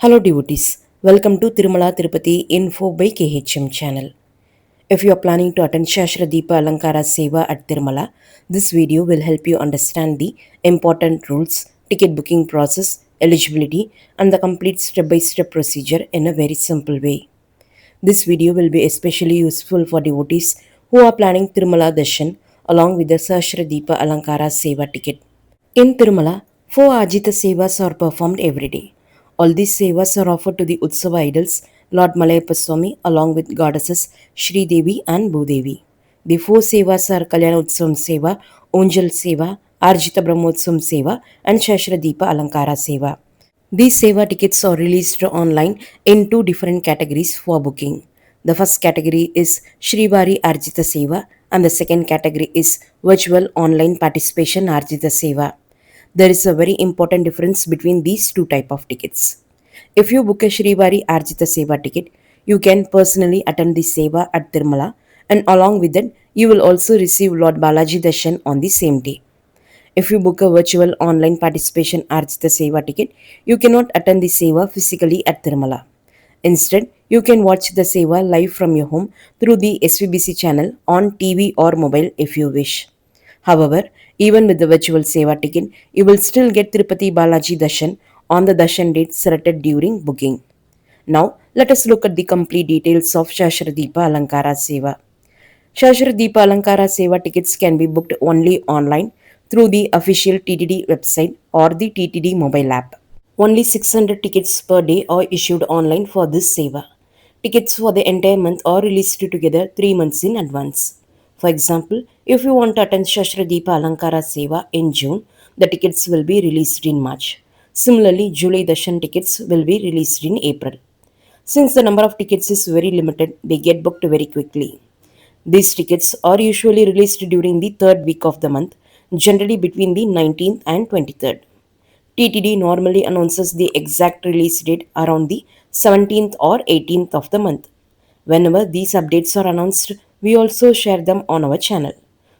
Hello devotees, welcome to Tirumala Tirupati Info by KHM channel. If you are planning to attend Sahasra Deepalankara Seva at Tirumala, this video will help you understand the important rules, ticket booking process, eligibility and the complete step-by-step procedure in a very simple way. This video will be especially useful for devotees who are planning Tirumala Darshan along with the Sahasra Deepalankara Seva ticket. In Tirumala, 4 Arjitha Sevas are performed every day. All these Sevas are offered to the Utsava idols, Lord Malayappa Swami, along with goddesses Shri Devi and Bhudevi. The 4 Sevas are Kalyana Utsavam Seva, Onjal Seva, Arjita Brahmotsavam Seva, and Sahasra Deepa Alankara Seva. These Seva tickets are released online in two different categories for booking. The first category is Srivari Arjitha Seva, and the second category is Virtual Online Participation Arjitha Seva. There is a very important difference between these two type of tickets. If you book a Srivari Arjitha Seva ticket, you can personally attend the Seva at Tirumala, and along with that, you will also receive Lord BALAJI Darshan on the same day. If you book a virtual online participation Arjitha Seva ticket, you cannot attend the Seva physically at Tirumala. Instead, you can watch the Seva live from your home through the SVBC channel on TV or mobile if you wish. However, even with the virtual Seva ticket, you will still get Tirupati Balaji Darshan on the Darshan date selected during booking. Now, let us look at the complete details of Sahasra Deepalankara Seva. Sahasra Deepalankara Seva tickets can be booked only online through the official TTD website or the TTD mobile app. Only 600 tickets per day are issued online for this Seva. Tickets for the entire month are released together 3 months in advance. For example, if you want to attend Sahasra Deepalankara Seva in June, the tickets will be released in March. Similarly, July Darshan tickets will be released in April. Since the number of tickets is very limited, they get booked very quickly. These tickets are usually released during the third week of the month, generally between the 19th and 23rd. TTD normally announces the exact release date around the 17th or 18th of the month. Whenever these updates are announced, we also share them on our channel.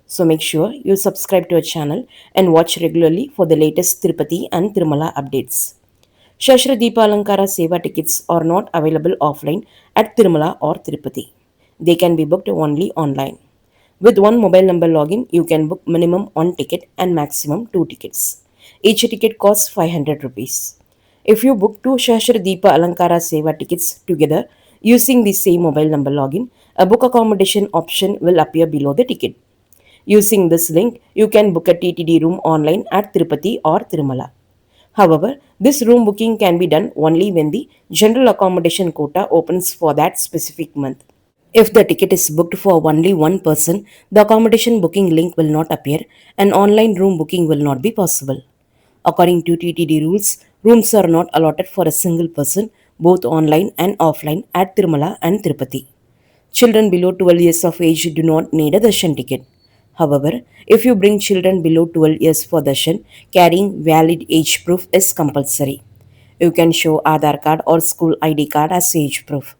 So make sure you subscribe to our channel and watch regularly for the latest Tirupati and Tirumala updates. Sahasra Deepalankara Seva tickets are not available offline at Tirumala or Tirupati. They can be booked only online. With one mobile number login, you can book minimum 1 ticket and maximum 2 tickets. Each ticket costs 500 rupees. If you book 2 Sahasra Deepa Alankara Seva tickets together using the same mobile number login, a book accommodation option will appear below the ticket. Using this link, you can book a TTD room online at Tirupati or Tirumala. However, this room booking can be done only when the general accommodation quota opens for that specific month. If the ticket is booked for only one person, the accommodation booking link will not appear and online room booking will not be possible. According to TTD rules, rooms are not allotted for a single person, both online and offline at Tirumala and Tirupati. Children below 12 years of age do not need a darshan ticket. However, if you bring children below 12 years for darshan, carrying valid age proof is compulsory. You can show Aadhaar card or school ID card as age proof.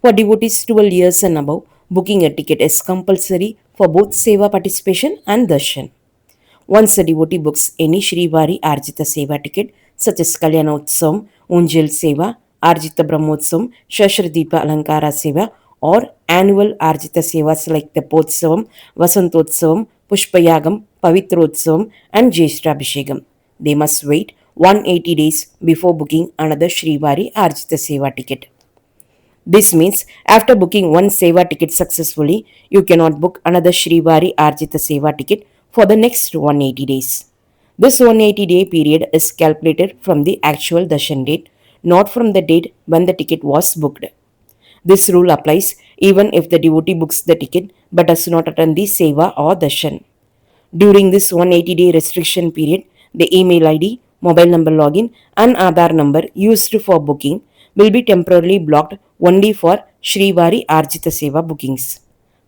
For devotees 12 years and above, booking a ticket is compulsory for both Seva participation and darshan. Once a devotee books any Srivari Arjitha Seva ticket, such as Kalyanotsavam, Unjal Seva, Arjita Brahmotsavam, Sahasra Deepalankara Seva, or annual Arjita Sevas like Teppotsavam, Vasantotsavam, Pushpayagam, Pavitrotsavam, and Jyeshtabhishekam, they must wait 180 days before booking another Srivari Arjitha Seva ticket. This means after booking one Seva ticket successfully, you cannot book another Srivari Arjitha Seva ticket for the next 180 days. This 180-day period is calculated from the actual darshan date, not from the date when the ticket was booked. This rule applies even if the devotee books the ticket but does not attend the Seva or darshan. During this 180-day restriction period, the email ID, mobile number login, and Aadhaar number used for booking will be temporarily blocked only for Srivari Arjitha Seva bookings.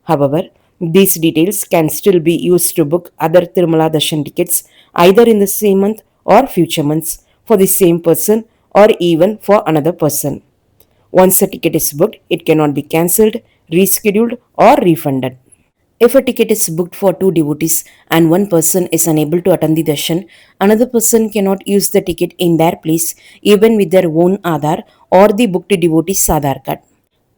However, these details can still be used to book other Tirumala Darshan tickets either in the same month or future months for the same person or even for another person. Once a ticket is booked, it cannot be cancelled, rescheduled, or refunded. If a ticket is booked for two devotees and one person is unable to attend the darshan, another person cannot use the ticket in their place even with their own Aadhaar or the booked devotee's Aadhaar card.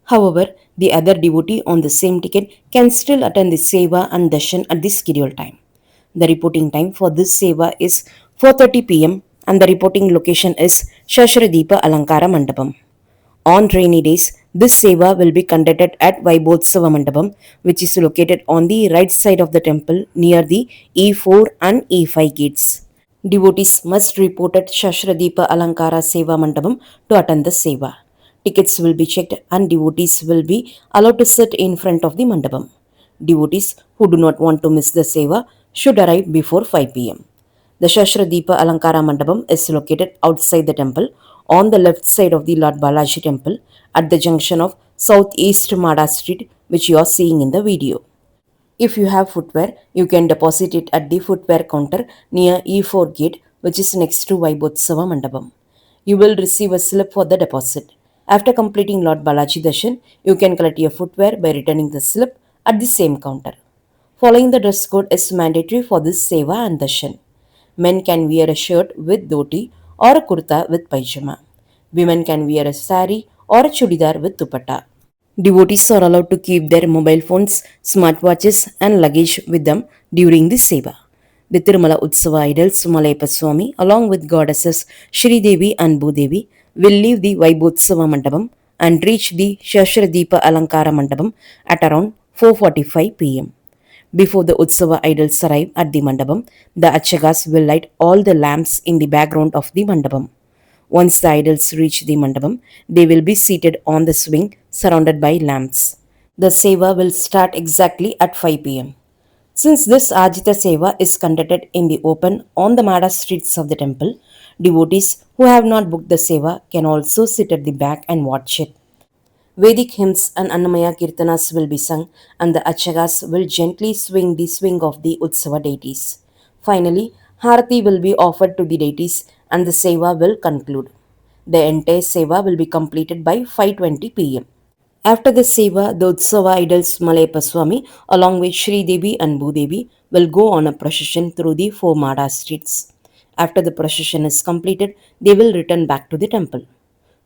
However, the other devotee on the same ticket can still attend the seva and darshan at the scheduled time. The reporting time for this seva is 4:30 p.m. and the reporting location is Sahasra Deepalankara Mandapam. On rainy days, this seva will be conducted at Brahmotsavam Mandapam, which is located on the right side of the temple near the E4 and E5 gates. Devotees must report at Sahasra Deepalankara Seva Mandapam to attend the seva. Tickets will be checked and devotees will be allowed to sit in front of the mandapam. Devotees who do not want to miss the seva should arrive before 5 pm. The Sahasra Deepa Alankara Mandapam is located outside the temple on the left side of the Lord Balaji temple at the junction of Southeast Mada Street, which you are seeing in the video. If you have footwear, you can deposit it at the footwear counter near E4 gate, which is next to Vaibhotsava Mandapam. You will receive a slip for the deposit. After completing Lord Balaji Darshan, you can collect your footwear by returning the slip at the same counter. Following the dress code is mandatory for this seva and darshan. Men can wear a shirt with dhoti or a kurta with pajama. Women can wear a sari or a chudidar with dupatta. Devotees are allowed to keep their mobile phones, smartwatches, and luggage with them during the seva. The Tirumala Utsava idols Malayappa Swami, along with goddesses Shri Devi and Bhudevi, will leave the Vaibhotsava Mandapam and reach the Sahasra Deepa Alankara Mandapam at around 4:45 pm. Before the Utsava idols arrive at the Mandapam, the Achagas will light all the lamps in the background of the Mandapam. Once the idols reach the Mandapam, they will be seated on the swing surrounded by lamps. The Seva will start exactly at 5 pm. Since this Arjitha Seva is conducted in the open on the Mada streets of the temple, devotees who have not booked the Seva can also sit at the back and watch it. Vedic hymns and Annamaya Kirtanas will be sung, and the Achagas will gently swing the swing of the Utsava deities. Finally, Harati will be offered to the deities and the Seva will conclude. The entire Seva will be completed by 5:20 pm. After the Seva, the Utsava idols Malayappa Swami, along with Sri Devi and Bhudevi, will go on a procession through the four Mada streets. After the procession is completed, they will return back to the temple.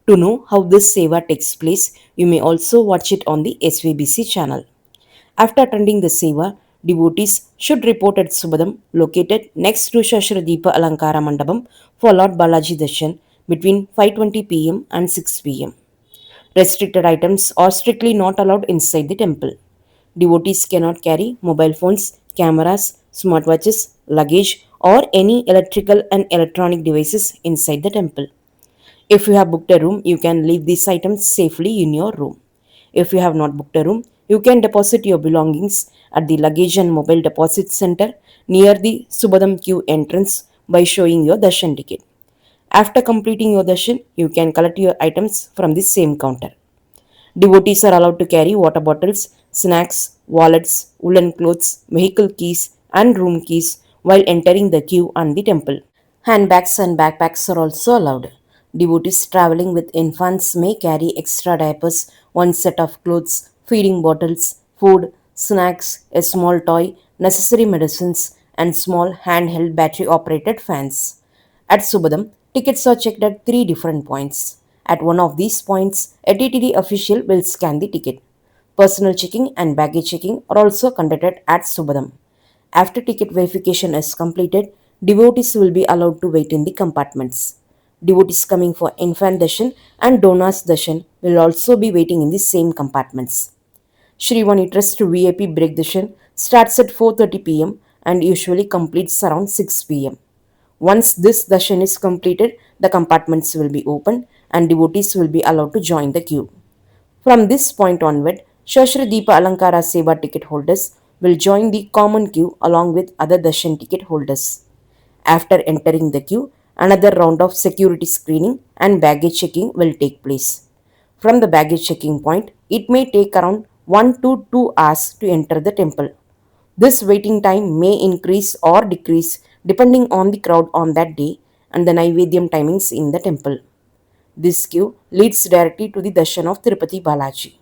To know how this seva takes place, you may also watch it on the SVBC channel. After attending the seva, devotees should report at Subadam, located next to Sahasra Deepa Alankara Mandapam, for Lord Balaji Darshan between 5:20 pm and 6 pm. Restricted items are strictly not allowed inside the temple. Devotees cannot carry mobile phones, cameras, smartwatches, luggage, or any electrical and electronic devices inside the temple. If you have booked a room, you can leave these items safely in your room. If you have not booked a room, you can deposit your belongings at the luggage and mobile deposit center near the Subadam queue entrance by showing your darshan ticket. After completing your darshan, you can collect your items from the same counter. Devotees are allowed to carry water bottles, snacks, wallets, woolen clothes, vehicle keys, and room keys while entering the queue and the temple. Handbags and backpacks are also allowed. Devotees traveling with infants may carry extra diapers, one set of clothes, feeding bottles, food, snacks, a small toy, necessary medicines, and small handheld battery operated fans. At Subadam, tickets are checked at three different points. At one of these points, a TTD official will scan the ticket. Personal checking and baggage checking are also conducted at Subadam. After ticket verification is completed, devotees will be allowed to wait in the compartments. Devotees coming for infant darshan and donas darshan will also be waiting in the same compartments. Shrivani Trust VIP break darshan starts at 4:30 pm and usually completes around 6 pm. Once this darshan is completed, the compartments will be opened and devotees will be allowed to join the queue. From this point onward, Sahasra Deepa Alankara Seva ticket holders will join the common queue along with other darshan ticket holders. After entering the queue, another round of security screening and baggage checking will take place. From the baggage checking point, it may take around 1 to 2 hours to enter the temple. This waiting time may increase or decrease depending on the crowd on that day and the Naivedyam timings in the temple. This queue leads directly to the darshan of Tirupati Balaji.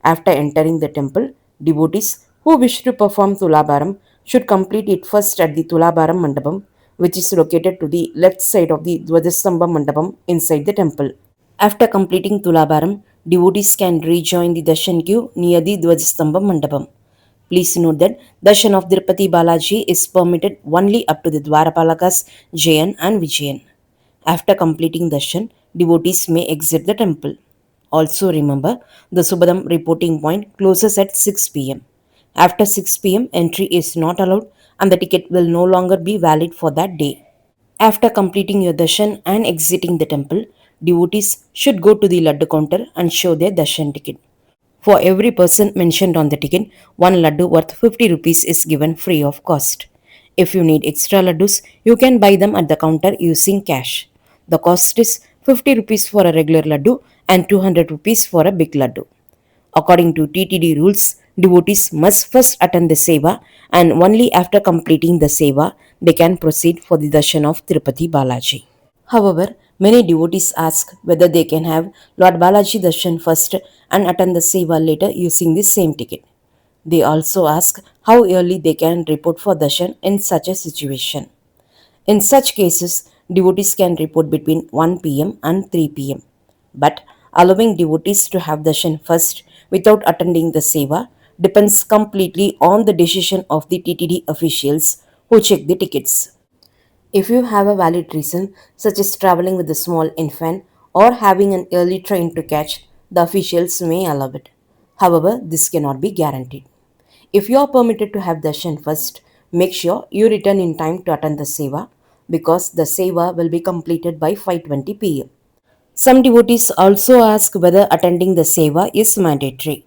After entering the temple, devotees who who wish to perform Tulabaram should complete it first at the Tulabaram Mandapam, which is located to the left side of the Dvajastamba Mandapam inside the temple. After completing Tulabaram, devotees can rejoin the Darshan queue near the Dvajastamba Mandapam. Please note that darshan of Tirupati Balaji is permitted only up to the Dwarapalakas Jayan and Vijayan. After completing darshan, devotees may exit the temple. Also remember, the Subhadam reporting point closes at 6 pm. After 6 pm, entry is not allowed and the ticket will no longer be valid for that day. After completing your darshan and exiting the temple, devotees should go to the laddu counter and show their darshan ticket. For every person mentioned on the ticket, one laddu worth 50 rupees is given free of cost. If you need extra laddus, you can buy them at the counter using cash. The cost is 50 rupees for a regular laddu and 200 rupees for a big laddu. According to TTD rules, devotees must first attend the seva and only after completing the seva they can proceed for the darshan of Tirupati Balaji. However, many devotees ask whether they can have Lord Balaji Darshan first and attend the Seva later using the same ticket. They also ask how early they can report for Darshan in such a situation. In such cases, devotees can report between 1 pm and 3 pm. But allowing devotees to have Darshan first without attending the Seva depends completely on the decision of the TTD officials who check the tickets. If you have a valid reason, such as traveling with a small infant or having an early train to catch, the officials may allow it. However, this cannot be guaranteed. If you are permitted to have darshan first, make sure you return in time to attend the seva because the seva will be completed by 5:20 pm. Some devotees also ask whether attending the seva is mandatory.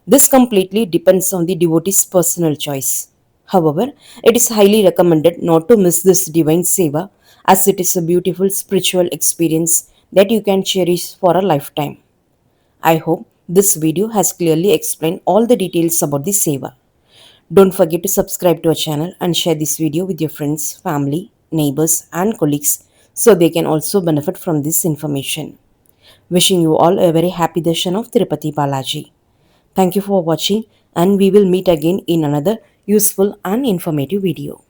This completely depends on the devotee's personal choice. However, it is highly recommended not to miss this divine seva as it is a beautiful spiritual experience that you can cherish for a lifetime. I hope this video has clearly explained all the details about the seva. Don't forget to subscribe to our channel and share this video with your friends, family, neighbors, and colleagues so they can also benefit from this information. Wishing you all a very happy darshan of Tirupati Balaji. Thank you for watching and we will meet again in another useful and informative video.